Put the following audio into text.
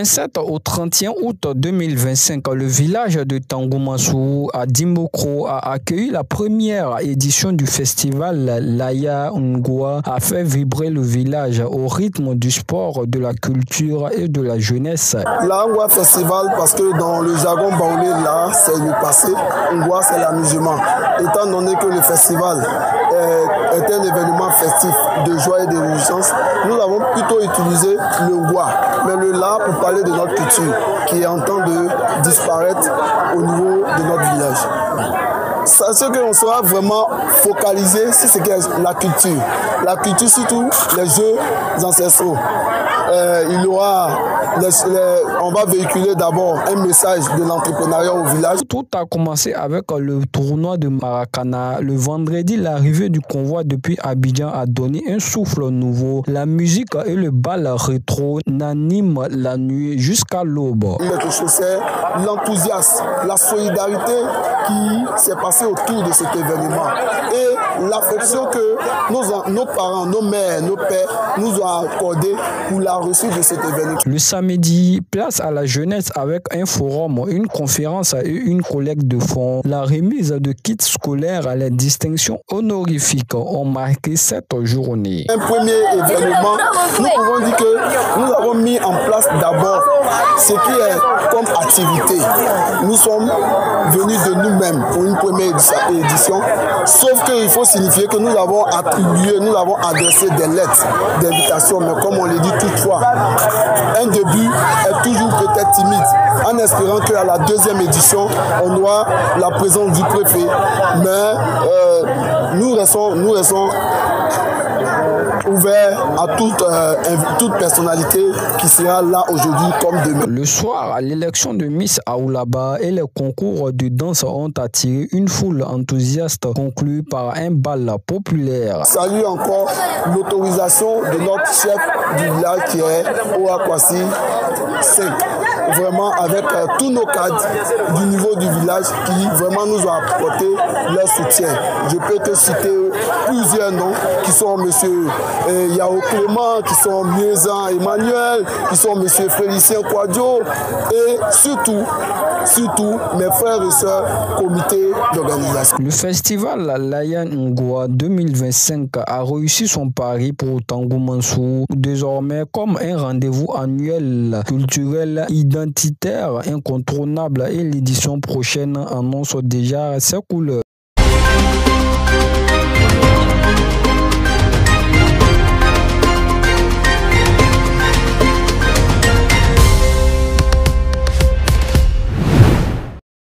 27 au 31 août 2025, le village de Tangoumansou à Dimokro a accueilli la première édition du festival Laya Ngoua, a fait vibrer le village au rythme du sport, de la culture et de la jeunesse. La Ngoua Festival, parce que dans le jargon baoulé, là, c'est le passé, Ngoua, c'est l'amusement. Étant donné que le festival est un événement festif de joie et de réjouissance, nous avons plutôt utilisé le Ngoua, mais le La pour parler de notre culture qui est en train de disparaître au niveau de notre village. Ce qu'on sera vraiment focalisé, c'est ce qu'est la culture. La culture, surtout les jeux ancestraux. On va véhiculer d'abord un message de l'entrepreneuriat au village. Tout a commencé avec le tournoi de Maracana. Le vendredi, l'arrivée du convoi depuis Abidjan a donné un souffle nouveau. La musique et le bal rétro n'animent la nuit jusqu'à l'aube. C'est l'enthousiasme, la solidarité qui s'est passée autour de cet événement et l'affection que nos parents, nos mères, nos pères nous ont accordé pour la réussite de cet événement. Le samedi, place à la jeunesse avec un forum, une conférence et une collecte de fonds. La remise de kits scolaires à les distinctions honorifiques ont marqué cette journée. Un premier événement, nous pouvons dire que nous avons mis en place d'abord ce qui est comme activité. Nous sommes venus de nous-mêmes pour une première édition, sauf qu'il faut signifier que nous avons attribué, nous avons adressé des lettres d'invitation, mais comme on le dit toutefois, un début est toujours peut-être timide, en espérant qu'à la deuxième édition, on aura la présence du préfet. Mais nous restons ouverts à toute personnalité qui sera là aujourd'hui comme demain. Le soir, l'élection de Miss Aoulaba et les concours de danse ont attiré une foule enthousiaste, conclue par un bal populaire. Salut encore l'autorisation de notre chef du village qui est Ouakwasi 5. Vraiment avec tous nos cadres du niveau du village qui vraiment nous ont apporté leur soutien. Je peux te citer plusieurs noms qui sont monsieur Yao Clément, qui sont Miezan Emmanuel, qui sont monsieur Félicien Kouadio et surtout mes frères et sœurs comité d'organisation. Le festival Laya Ngoua 2025 a réussi son pari pour Tangoumansou, désormais comme un rendez-vous annuel culturel identitaire incontournable, et l'édition prochaine annonce déjà ses couleurs.